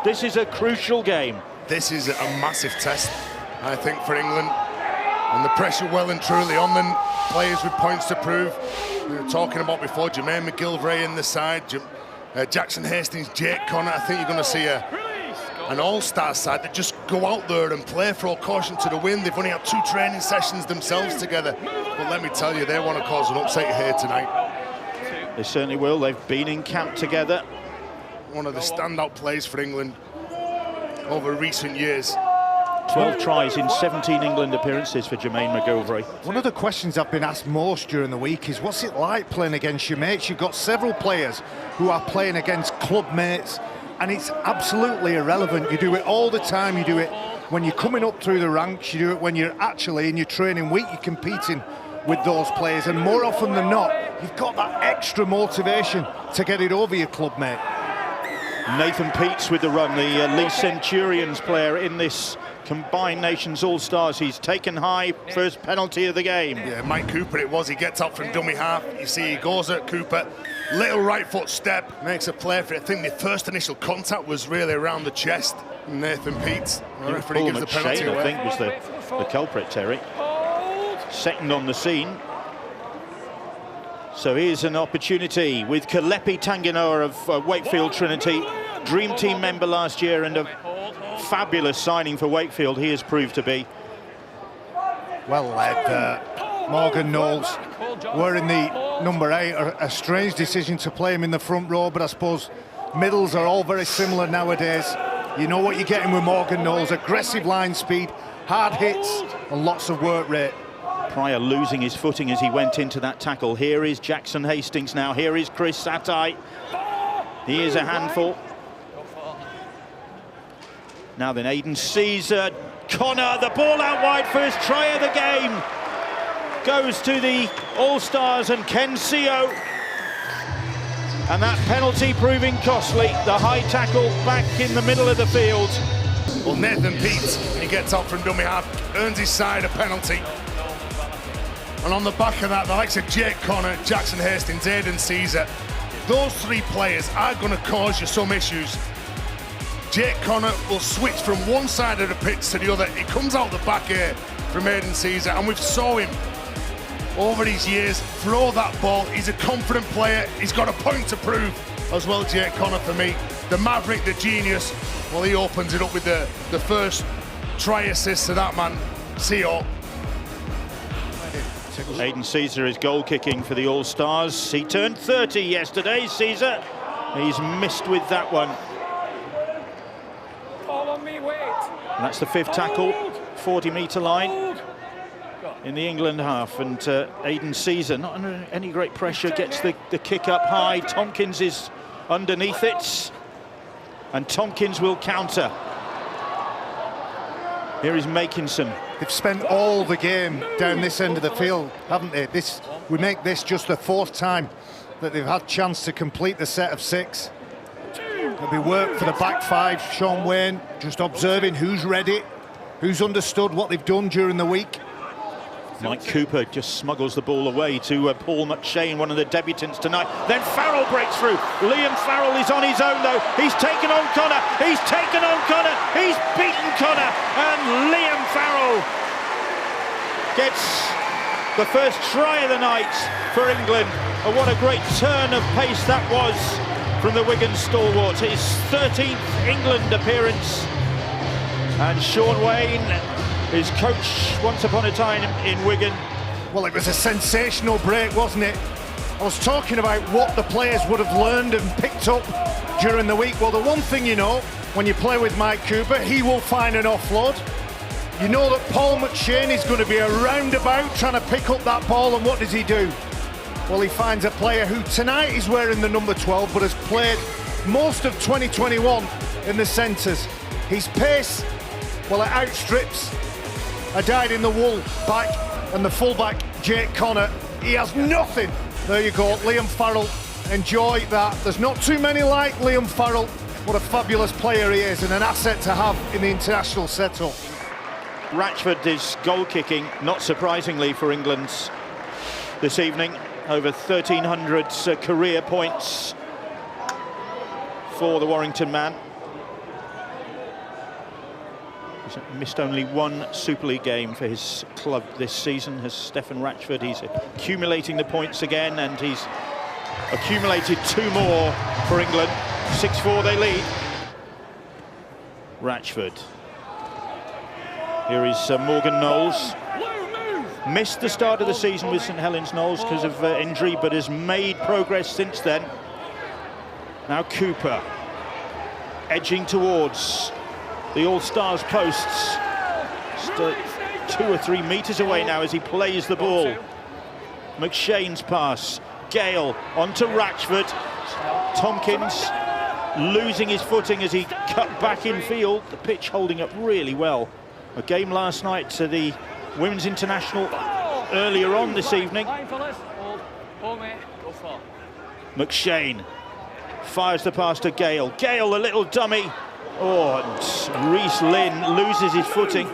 This is a crucial game. This is a massive test, I think, for England. And the pressure well and truly on them. Players with points to prove. We were talking about before, Jermaine McGillvray in the side, Jackson Hastings, Jake Connor. I think you're going to see an all-star side that just go out there and play for all caution to the wind. They've only had 2 training sessions themselves together. But let me tell you, they want to cause an upset here tonight. They certainly will. They've been in camp together. One of the standout plays for England over recent years. 12 tries in 17 England appearances for Jermaine McGillvray. One of the questions I've been asked most during the week is, what's it like playing against your mates? You've got several players who are playing against club mates, and it's absolutely irrelevant. You do it all the time. You do it when you're coming up through the ranks. You do it when you're actually in your training week. You're competing with those players, and more often than not, you've got that extra motivation to get it over your club mate. Nathan Peats with the run, the Lee Centurions player in this Combined Nations All-Stars. He's taken high, first penalty of the game. Yeah, Mike Cooper it was. He gets up from dummy half. You see he goes at Cooper. Little right foot step, makes a play for it. I think the first initial contact was really around the chest. Nathan Peats, the referee gives the penalty away. I think was the culprit, Terry. Second on the scene. So here's an opportunity with Kalepi Tanginoa of Wakefield Trinity, Dream Team member last year and a fabulous signing for Wakefield he has proved to be. Well led, Morgan Knowles wearing the number 8. A strange decision to play him in the front row, but I suppose middles are all very similar nowadays. You know what you're getting with Morgan Knowles: aggressive line speed, hard hits and lots of work rate. Pryor losing his footing as he went into that tackle. Here is Jackson Hastings now. Here is Chris Satai. He is a handful. Now then, Aidan Caesar, Connor, the ball out wide, first try of the game. Goes to the All-Stars and Ken Seo. And that penalty proving costly. The high tackle back in the middle of the field. Well, Nathan Peats, he gets up from dummy half, earns his side a penalty. And on the back of that, the likes of Jake Connor, Jackson Hastings, Aidan Caesar, those 3 players are going to cause you some issues. Jake Connor will switch from one side of the pitch to the other. He comes out the back here from Aidan Caesar, and we've saw him over these years throw that ball. He's a confident player. He's got a point to prove as well, Jake Connor, for me. The maverick, the genius, well, he opens it up with the first try assist to that man, Seo. Aidan Caesar is goal kicking for the All-Stars. He turned 30 yesterday, Caesar. He's missed with that one. And that's the 5th tackle, 40-metre line in the England half. And Aidan Caesar, not under any great pressure, gets the kick up high. Tompkins is underneath it. And Tompkins will counter. Here is Makinson. They've spent all the game down this end of the field, haven't they? We make this just the 4th time that they've had chance to complete the set of 6. There'll be work for the back 5. Sean Wayne just observing who's ready, who's understood what they've done during the week. Mike Cooper just smuggles the ball away to Paul McShane, one of the debutants tonight. Then Farrell breaks through. Liam Farrell is on his own though. He's taken on Connor. He's taken on Connor. He's beaten Connor. And Liam Farrell gets the first try of the night for England. And what a great turn of pace that was from the Wigan stalwart. His 13th England appearance. And Sean Wayne, his coach once upon a time in Wigan. Well, it was a sensational break, wasn't it? I was talking about what the players would have learned and picked up during the week. Well, the one thing you know, when you play with Mike Cooper, he will find an offload. You know that Paul McShane is going to be a roundabout trying to pick up that ball, and what does he do? Well, he finds a player who tonight is wearing the number 12, but has played most of 2021 in the centres. His pace, well, it outstrips a dyed-in-the-wool back, and the fullback, Jake Connor, he has nothing. There you go, Liam Farrell, enjoy that. There's not too many like Liam Farrell. What a fabulous player he is, and an asset to have in the international setup. Ratchford is goal kicking, not surprisingly for England this evening. Over 1,300 career points for the Warrington man. He's missed only one Super League game for his club this season, has Stefan Ratchford. He's accumulating the points again, and he's accumulated 2 more for England. 6-4 they lead. Ratchford. Here is Morgan Knowles. Missed the start of the season with St Helens Knowles because of injury, but has made progress since then. Now Cooper, edging towards the All-Stars posts. Just 2 or 3 metres away now as he plays the ball. McShane's pass. Gale onto Ratchford. Tompkins losing his footing as he cut back in field. The pitch holding up really well. A game last night to the Women's International earlier on this evening. McShane fires the pass to Gale. Gale, the little dummy. Oh, and Reece Lynn loses his footing.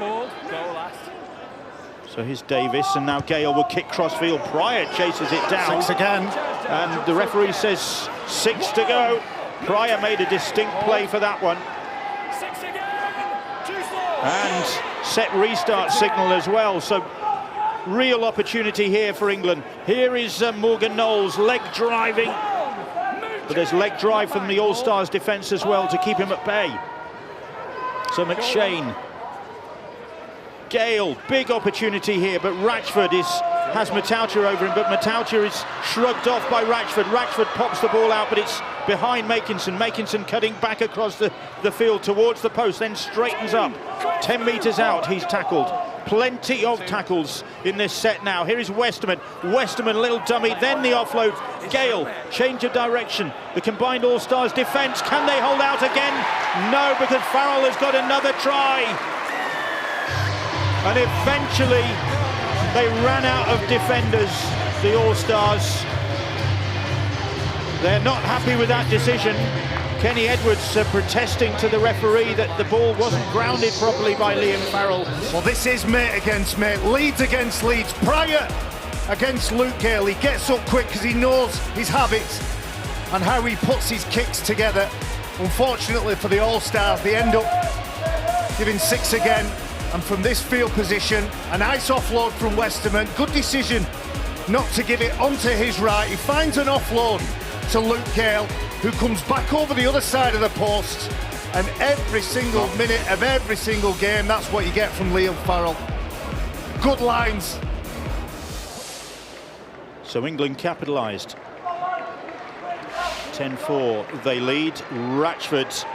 So here's Davis, and now Gale will kick crossfield. Pryor chases it down. 6 again. And the referee says 6 to go. Pryor made a distinct play for that one. And set restart signal as well. So real opportunity here for England. Here is Morgan Knowles, leg driving. But there's leg drive from the All-Stars defence as well to keep him at bay. So McShane. Gale, big opportunity here, but Ratchford has Matautia over him, but Matautia is shrugged off by Ratchford. Ratchford pops the ball out, but it's behind Makinson. Makinson cutting back across the field towards the post, then straightens up. 10 metres out, he's tackled. Plenty of tackles in this set now. Here is Westerman. Westerman, little dummy, then the offload. Gale, change of direction. The combined All-Stars defence, can they hold out again? No, because Farrell has got another try. And eventually they ran out of defenders, the All-Stars. They're not happy with that decision. Kenny Edwards protesting to the referee that the ball wasn't grounded properly by Liam Farrell. Well, this is mate against mate, Leeds against Leeds. Pryor against Luke Gale. He gets up quick because he knows his habits and how he puts his kicks together. Unfortunately for the All-Stars, they end up giving 6 again. And from this field position, a nice offload from Westerman. Good decision not to give it onto his right. He finds an offload to Luke Gale, who comes back over the other side of the post. And every single minute of every single game, that's what you get from Liam Farrell. Good lines. So England capitalised. 10-4 they lead. Ratchford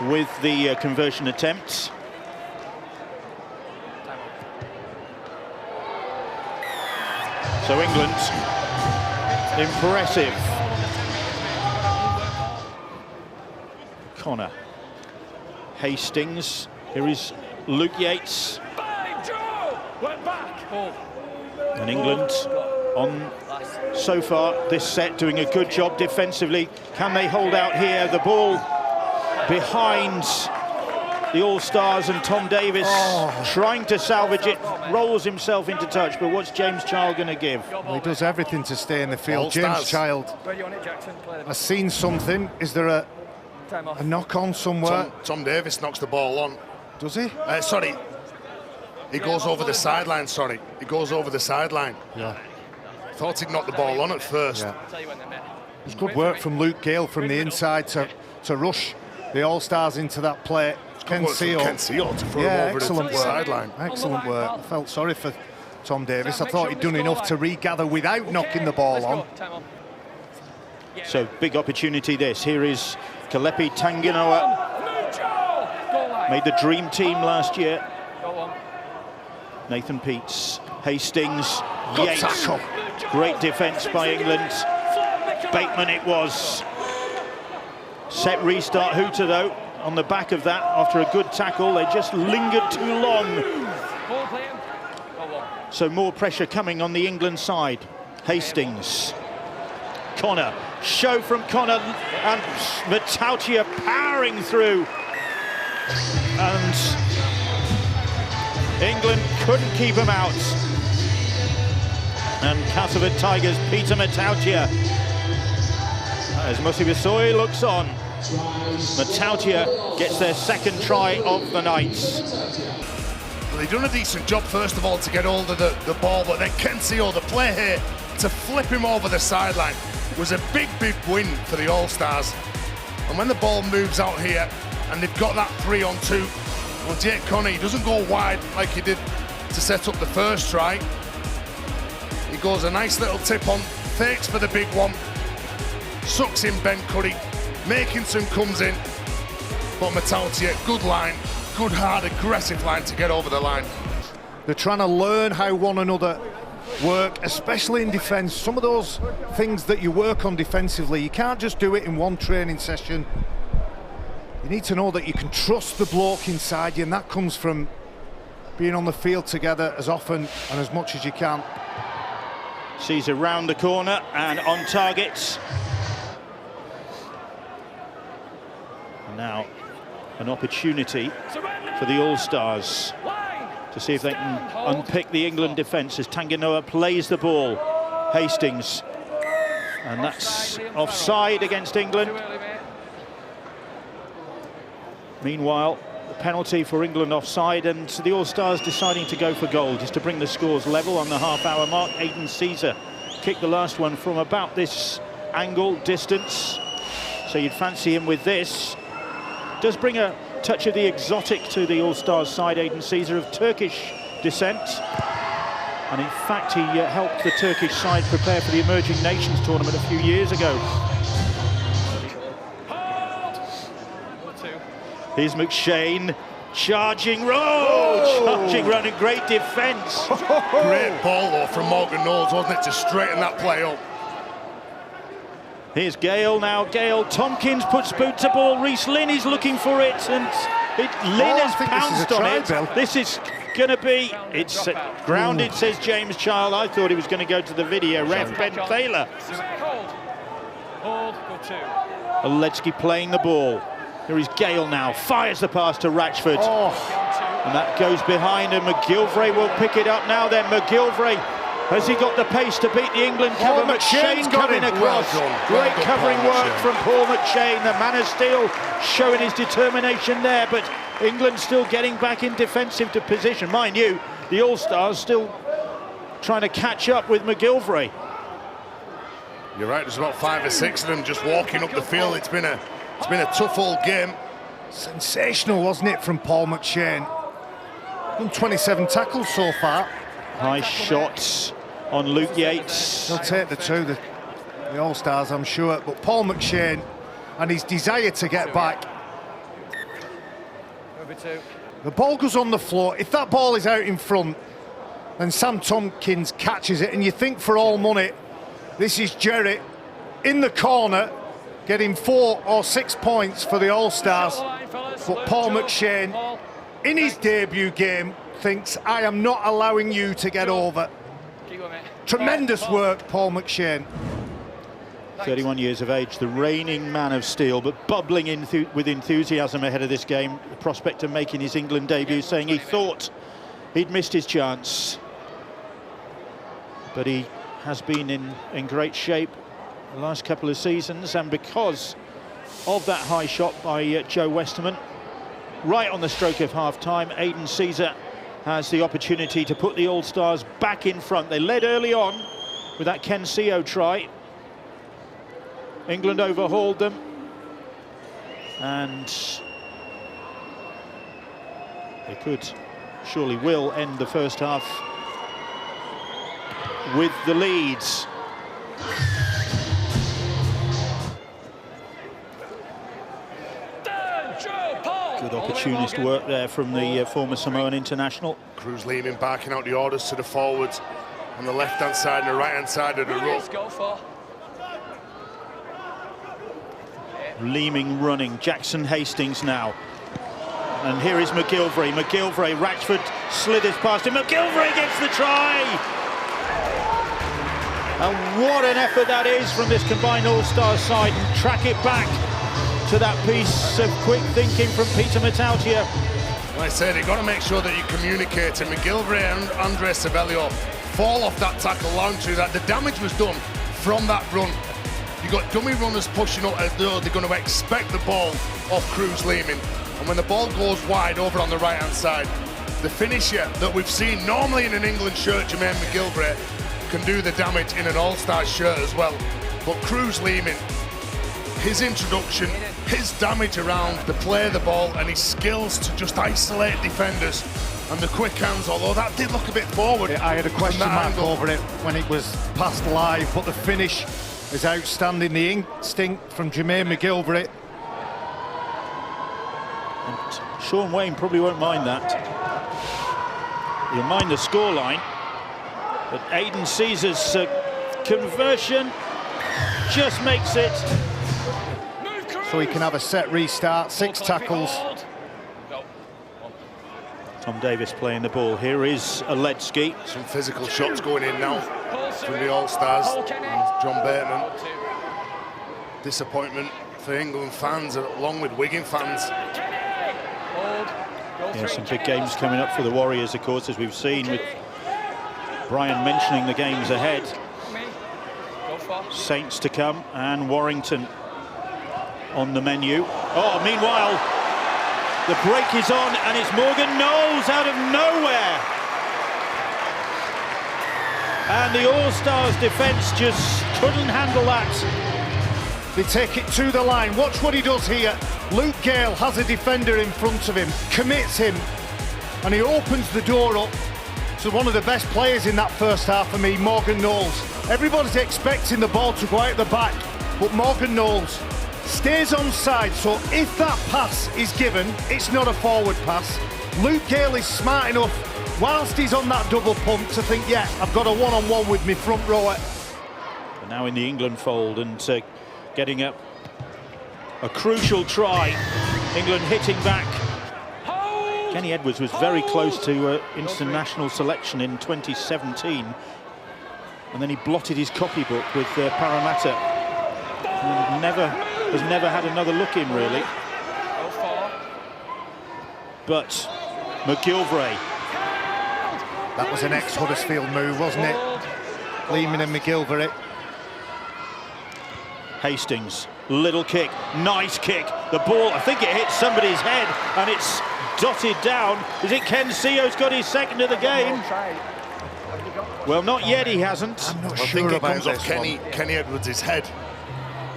with the conversion attempts. So England, impressive. Connor. Hastings. Here is Luke Yates. And England on, so far, this set, doing a good job defensively. Can they hold out here? The ball behind the All-Stars, and Tom Davis trying to salvage it, rolls himself into touch, but what's James Child going to give? Well, he does everything to stay in the field. All-Stars. James Child has seen something. Is there a knock on somewhere? Tom Davis knocks the ball on. Does he? Sorry. He goes over the sideline, sorry. He goes over the sideline. Yeah. Thought he'd knocked the ball on at first. Yeah. It's good work from Luke Gale from the inside to rush the All-Stars into that play. Ken Seal to throw him over the sideline. Excellent work. I felt sorry for Tom Davis. I thought he'd done enough to regather without knocking the ball on. So big opportunity this. Here is Kalepi Tanginoa. Made the dream team last year. Nathan Peets, Hastings, Yates. Great defence by England. Bateman it was. Set restart. Hooter though on the back of that after a good tackle. They just lingered too long. So more pressure coming on the England side. Hastings. Connor. Show from Connor, and Matautia powering through. And England couldn't keep him out. And Castleford Tigers, Peter Matautia, as Musi Bisoy looks on. Matautia gets their second try of the night. Well, they've done a decent job, first of all, to get hold of the ball, but then Kensio, the play here, to flip him over the sideline, was a big win for the All-Stars. And when the ball moves out here, and they've got that 3-on-2, well, Jake Connor, he doesn't go wide like he did to set up the first try. He goes a nice little tip on, fakes for the big one, sucks in Ben Curry, Makinson comes in, but Matautia, good line, good, hard, aggressive line to get over the line. They're trying to learn how one another work, especially in defence. Some of those things that you work on defensively, you can't just do it in one training session. You need to know that you can trust the bloke inside you, and that comes from being on the field together as often and as much as you can. Caesar round the corner and on target. And now an opportunity for the All-Stars to see if they can unpick the England defence as Tanganoa plays the ball. Hastings, and that's offside against England. Meanwhile, the penalty for England offside, and the All-Stars deciding to go for goal just to bring the scores level on the half-hour mark. Aidan Caesar kicked the last one from about this angle, distance, so you'd fancy him with this. Does bring a touch of the exotic to the All-Stars side. Aidan Caesar of Turkish descent, and in fact he helped the Turkish side prepare for the Emerging Nations tournament a few years ago. Here's McShane charging, charging run and great defence. Great ball though from Morgan Knowles, wasn't it, to straighten that play up. Here's Gale now. Gale, Tompkins puts boot to ball. Reece Lynn is looking for it, and Lynn has pounced on it. Bill. This is going to be, it's grounded, says James Child. I thought he was going to go to the video. Ref Ben Thaler. Oledzki playing the ball. Here is Gale now, fires the pass to Ratchford. And that goes behind, and McGilvray will pick it up now then. McGilvray, has he got the pace to beat the England cover? McShane coming across. Great covering work from Paul McShane. The man of steel showing his determination there, but England still getting back in defensive position. Mind you, the All-Stars still trying to catch up with McGilvray. You're right, there's about 5 or 6 of them just walking up the field. It's been a tough old game. Sensational, wasn't it, from Paul McShane? Done 27 tackles so far. High shots on Luke Yates. They'll take the two, the All-Stars, I'm sure. But Paul McShane and his desire to get back. The ball goes on the floor. If that ball is out in front, then Sam Tompkins catches it, and you think for all money, this is Jerry in the corner, getting 4 or 6 points for the All-Stars. But Paul McShane, in his debut game, thinks, I am not allowing you to get over. Tremendous work, Paul McShane. 31 years of age, the reigning man of steel, but bubbling with enthusiasm ahead of this game. The prospect of making his England debut, saying he thought he'd missed his chance. But he has been in great shape the last couple of seasons, and because of that high shot by Joe Westerman, right on the stroke of half-time, Aidan Caesar has the opportunity to put the All-Stars back in front. They led early on with that Kensio try. England overhauled them, and they could, surely will, end the first half with the leads. Good opportunist work there from the former Samoan international. Cruz Leeming barking out the orders to the forwards on the left-hand side and the right-hand side of the row. Leeming running, Jackson Hastings now. And here is McGilvray. McGilvray, Ratchford slithers past him. McGilvray gets the try! And what an effort that is from this combined All-Star side. And track it back to that piece of quick thinking from Peter Matautia. Like I said, you've got to make sure that you communicate. And McGilvray and Andre Savelio fall off that tackle, launch through that. The damage was done from that run. You've You've got dummy runners pushing up as though they're going to expect the ball off Cruz Lehman. And when the ball goes wide over on the right-hand side, the finisher that we've seen normally in an England shirt, Jermaine McGilvray, can do the damage in an All-Star shirt as well. But Cruz Lehman, his introduction, his damage around the play of the ball and his skills to just isolate defenders and the quick hands, although that did look a bit forward. I had a question mark over it when it was passed live, but the finish is outstanding. The instinct from Jermaine McGilvray. And Sean Wayne probably won't mind that. He'll mind the scoreline, but Aidan Caesar's conversion just makes it. So he can have a set restart, 6 tackles. Tom Davis playing the ball. Here is Aledzki. Some physical shots going in now from the All-Stars. John Bateman. Disappointment for England fans along with Wigan fans. Yeah, some big games coming up for the Warriors, of course, as we've seen with Brian mentioning the games ahead. Saints to come and Warrington on the menu. Oh, meanwhile, the break is on and it's Morgan Knowles out of nowhere. And the All-Stars defence just couldn't handle that. They take it to the line. Watch what he does here. Luke Gale has a defender in front of him, commits him, and he opens the door up to one of the best players in that first half for me, Morgan Knowles. Everybody's expecting the ball to go out the back, but Morgan Knowles stays onside, so if that pass is given, it's not a forward pass. Luke Gale is smart enough, whilst he's on that double pump, to think, yeah, I've got a one-on-one with me front rower. But now in the England fold and getting a crucial try. England hitting back. Kenny Edwards was very close to international selection in 2017, and then he blotted his copybook with Parramatta. And has never had another look in, really. But McGilvray. That was an ex-Huddersfield move, wasn't it? Lehman and McGilvray. Hastings, little kick, nice kick. The ball, I think it hit somebody's head, and it's dotted down. Is it Ken Seo's got his second of the game? Well, not yet, he hasn't. I'm not I sure think it about comes off Kenny Edwards' head.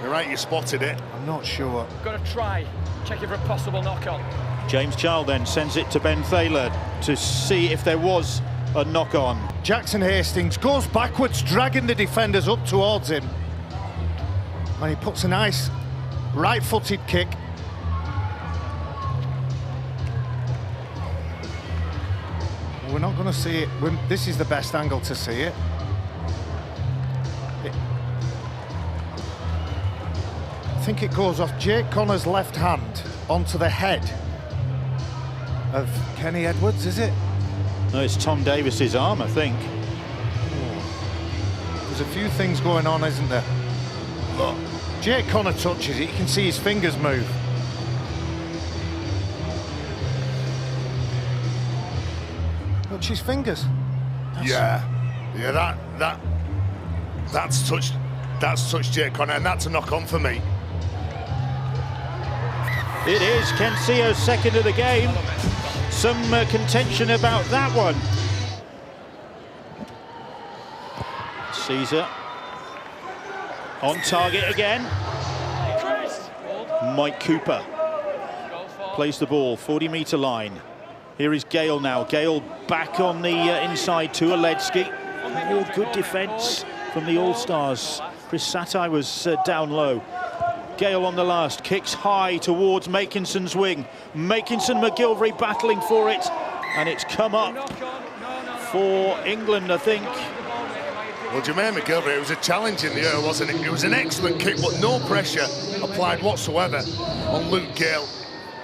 You're right, you spotted it. I'm not sure. Got to try, check it for a possible knock-on. James Child then sends it to Ben Thaler to see if there was a knock-on. Jackson Hastings goes backwards, dragging the defenders up towards him. And he puts a nice right-footed kick. We're not going to see it. This is the best angle to see it. I think it goes off Jake Connor's left hand onto the head of Kenny Edwards, is it? No, it's Tom Davis's arm, I think. There's a few things going on, isn't there? Look, Jake Connor touches it, you can see his fingers move. Watch his fingers. That's touched Jake Connor, and that's a knock-on for me. It is Ken Seo's second of the game. Some contention about that one. Caesar on target again. Mike Cooper plays the ball, 40-metre line. Here is Gale now. Gale back on the inside to Aledzki. Oh, good defence from the All-Stars. Chris Satai was down low. Gale on the last, kicks high towards Makinson's wing. Makinson, McGilvray battling for it, and it's come up for England, I think. Well, Jermaine McGilvray, it was a challenge in the air, wasn't it? It was an excellent kick, but no pressure applied whatsoever on Luke Gale.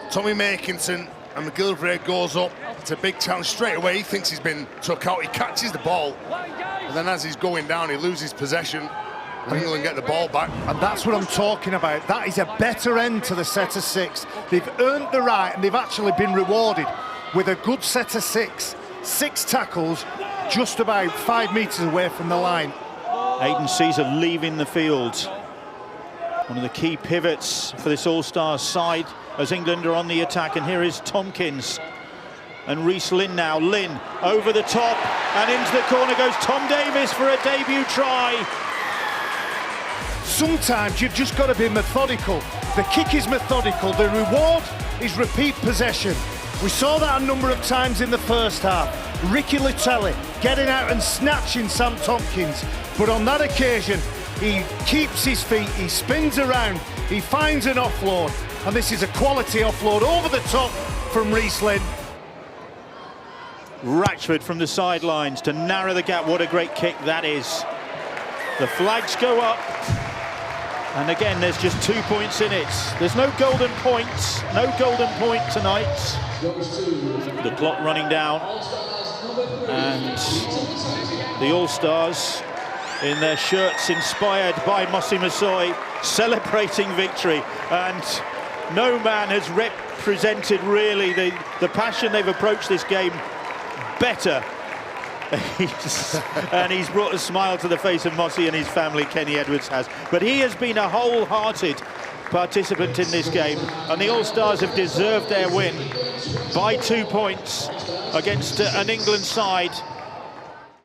Tommy Makinson and McGilvray goes up. It's a big challenge straight away. He thinks he's been took out. He catches the ball, and then as he's going down, he loses possession. And England get the ball back. And that's what I'm talking about. That is a better end to the set of 6. They've earned the right, and they've actually been rewarded with a good set of 6. 6 tackles, just about 5 metres away from the line. Aidan Caesar leaving the field. One of the key pivots for this All-Stars side as England are on the attack, and here is Tompkins. And Reece Lynn now. Lynn over the top, and into the corner goes Tom Davies for a debut try. Sometimes you've just got to be methodical. The kick is methodical, the reward is repeat possession. We saw that a number of times in the first half. Ricky Litelli getting out and snatching Sam Tompkins, but on that occasion he keeps his feet, he spins around, he finds an offload, and this is a quality offload over the top from Reece Lynn. Ratchford from the sidelines to narrow the gap. What a great kick that is. The flags go up, and again there's just 2 points in it. There's no golden points, no golden point tonight. The clock running down, and the All-Stars in their shirts inspired by Mossy Masoi celebrating victory, and no man has represented really the passion they've approached this game better. And he's brought a smile to the face of Mossy and his family, Kenny Edwards has. But he has been a wholehearted participant in this game, and the All-Stars have deserved their win by 2 points against an England side